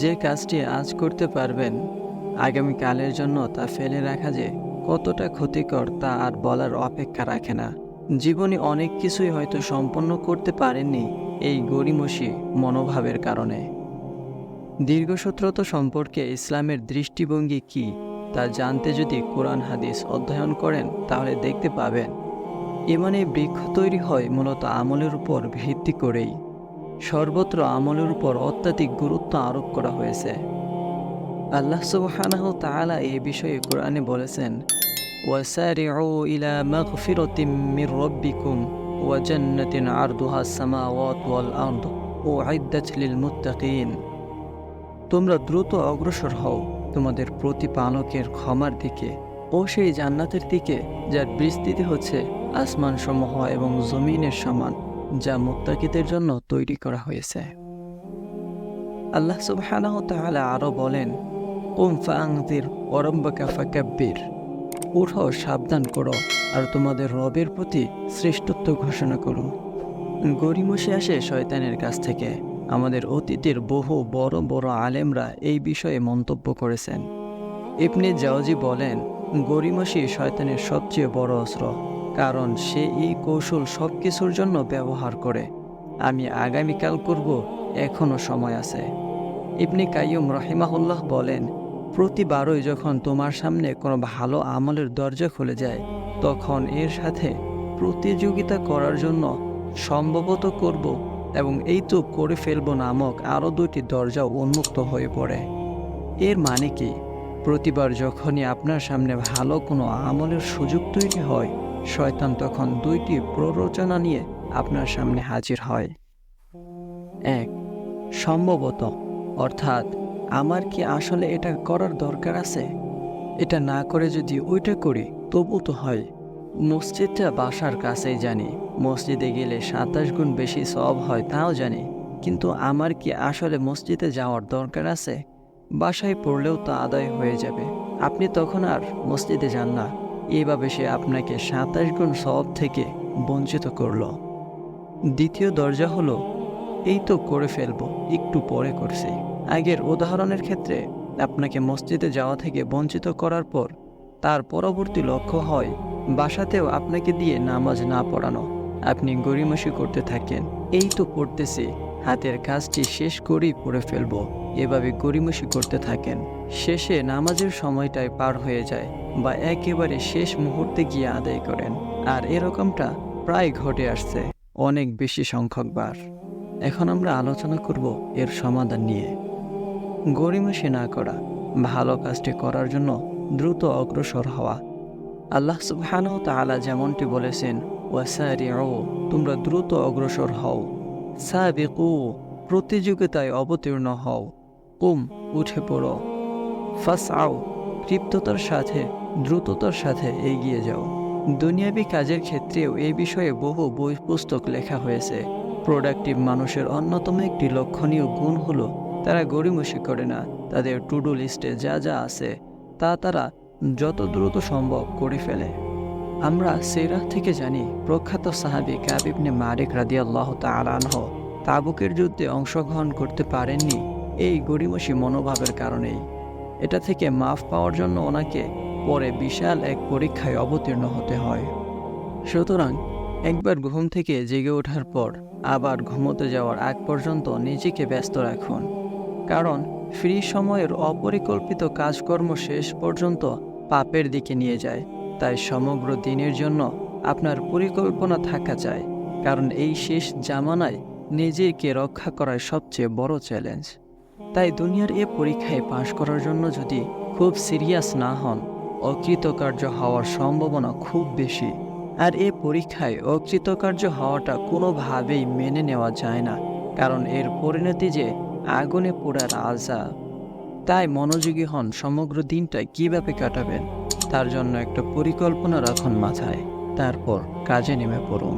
যে কাজটি আজ করতে পারবেন, আগামীকালের জন্য তা ফেলে রাখা যে কতটা ক্ষতিকর তা আর বলার অপেক্ষা রাখে না। জীবনে অনেক কিছুই হয়তো সম্পন্ন করতে পারেননি এই গড়িমসি মনোভাবের কারণে। দীর্ঘসূত্রতা সম্পর্কে ইসলামের দৃষ্টিভঙ্গি কি তা জানতে যদি কোরআন হাদিস অধ্যয়ন করেন তাহলে দেখতে পাবেন ইমানে বৃক্ষ তৈরি হয় মূলত আমলের উপর ভিত্তি করেই। সর্বত্র আমলের উপর অত্যাধিক গুরুত্ব আরোপ করা হয়েছে। আল্লাহ সুবহানাহু ওয়া তাআলা এই বিষয়ে কোরআনে বলেছেন, ওয়াসারিউ ইলা মাগফিরাতিম মির রাব্বিকুম ওয়া জান্নাতিন আরদুহাস সামাওয়াতু ওয়াল আরদু উইদ্দাত লিল মুত্তাকিন। তোমরা দ্রুত অগ্রসর হও তোমাদের প্রতিপালকের ক্ষমার দিকে ও সেই জান্নাতের দিকে যার বিস্তৃতি হচ্ছে আসমানসমূহ এবং জমিনের সমান, যা মুত্তাকিদের জন্য তৈরি করা হয়েছে। আল্লাহ সুবহানাহু ওয়া তাআলা আরো বলেন, কুম ফাআনযির ওয়া রাব্বাকা ফাকাব্বির। উঠো, সাবধান করো আর তোমাদের রবের প্রতি শ্রেষ্ঠত্ব ঘোষণা করো। গড়িমসি আসে শয়তানের কাছ থেকে। আমাদের অতীতের বহু বড় বড় আলেমরা এই বিষয়ে মন্তব্য করেছেন। ইবনে জাওজি বলেন, গড়িমসি শয়তানের সবচেয়ে বড় অস্ত্র, কারণ সে এই কৌশল সব কিছুর জন্য ব্যবহার করে। আমি আগামীকাল করব, এখনো সময় আছে। ইবনে কাইয়ুম রাহিমাহুল্লাহ বলেন, প্রতিবারই যখন তোমার সামনে কোনো ভালো আমলের দরজা খুলে যায়, তখন এর সাথে প্রতিযোগিতা করার জন্য সম্ভবত করব এবং এই তো করে ফেলব নামক আরও দুটি দরজাও উন্মুক্ত হয়ে পড়ে। এর মানে কি? প্রতিবার যখনই আপনার সামনে ভালো কোনো আমলের সুযোগ তৈরি হয়, শয়তান তখন দুইটি প্ররোচনা নিয়ে আপনার সামনে হাজির হয়। এক, সম্ভবত, অর্থাৎ আমার কি আসলে এটা করার দরকার আছে? এটা না করে যদি ওইটা করি তবু তো হয়। মসজিদটা বাসার কাছেই জানি, মসজিদে গেলে 27 গুণ বেশি সওয়াব হয় তাও জানি, কিন্তু আমার কি আসলে মসজিদে যাওয়ার দরকার আছে? বাসায় পড়লেও তো আদায় হয়ে যাবে, আপনি তখন আর মসজিদে যান না। এইভাবে সে আপনাকে 27 গুণ সওয়াব থেকে বঞ্চিত করল। দ্বিতীয় দরজা হলো, এই তো করে ফেলবো, একটু পরে করছি। আগের উদাহরণের ক্ষেত্রে আপনাকে মসজিদে যাওয়া থেকে বঞ্চিত করার পর তার পরবর্তী লক্ষ্য হয় বাসাতেও আপনাকে দিয়ে নামাজ না পড়ানো। আপনি গড়িমসি করতে থাকেন, এই তো পড়তেছি, হাতের কাজটি শেষ করেই পড়ে ফেলবো। এভাবে গড়িমসি করতে থাকেন। শেষে নামাজের সময়টাই পার হয়ে যায় বা একেবারে শেষ মুহূর্তে গিয়ে আদায় করেন। আর এরকমটা প্রায় ঘটে আসছে অনেক বেশি সংখ্যকবার। এখন আমরা আলোচনা করব এর সমাধান নিয়ে। গড়িমসি না করা, ভালো কাজটি করার জন্য দ্রুত অগ্রসর হওয়া। আল্লাহ সুবহানাহু ওয়া তাআলা যেমনটি বলেছেন, ওয়াসারিউ, তোমরা দ্রুত অগ্রসর হও। সাবিকু, প্রতিযোগিতায় অবতীর্ণ হও। কুম, উঠে পড়ো। ফাসআউ, ক্ষিপ্ততার সাথে দ্রুততার সাথে এগিয়ে যাও। দুনিয়াবী কাজের ক্ষেত্রেও এই বিষয়ে বহু বই পুস্তক লেখা হয়েছে। প্রোডাক্টিভ মানুষের অন্যতম একটি লক্ষণীয় গুণ হলো তারা গড়িমসি করে না। তাদের টু ডু লিস্টে যা যা আছে তা তারা যত দ্রুত সম্ভব করে ফেলে। আমরা সিরাহ থেকে জানি, প্রখ্যাত সাহাবী কাব ইবনে মালিক রাদিয়াল্লাহু তাআলা আনহু তাবুকের যুদ্ধে অংশগ্রহণ করতে পারেননি এই গড়িমসি মনোভাবের কারণেই। এটা থেকে মাফ পাওয়ার জন্য ওনাকে পরে বিশাল এক পরীক্ষায় অবতীর্ণ হতে হয়। সুতরাং একবার ঘুম থেকে জেগে ওঠার পর আবার ঘুমোতে যাওয়ার আগ পর্যন্ত নিজেকে ব্যস্ত রাখুন, কারণ ফ্রি সময়ের অপরিকল্পিত কাজকর্ম শেষ পর্যন্ত পাপের দিকে নিয়ে যায়। তাই সমগ্র দিনের জন্য আপনার পরিকল্পনা থাকা চাই, কারণ এই শেষ জামানায় নিজেকে রক্ষা করাই সবচেয়ে বড় চ্যালেঞ্জ। তাই দুনিয়ার এ পরীক্ষায় পাশ করার জন্য যদি খুব সিরিয়াস না হন, অকৃতকার্য হওয়ার সম্ভাবনা খুব বেশি। আর এ পরীক্ষায় অকৃতকার্য হওয়াটা কোনোভাবেই মেনে নেওয়া যায় না, কারণ এর পরিণতি যে আগুনে পোড়ার আযাব। তাই মনোযোগী হন, সমগ্র দিনটা কিভাবে কাটাবেন তার জন্য একটা পরিকল্পনা রাখুন মাথায়, তারপর কাজে নেমে পড়ুন।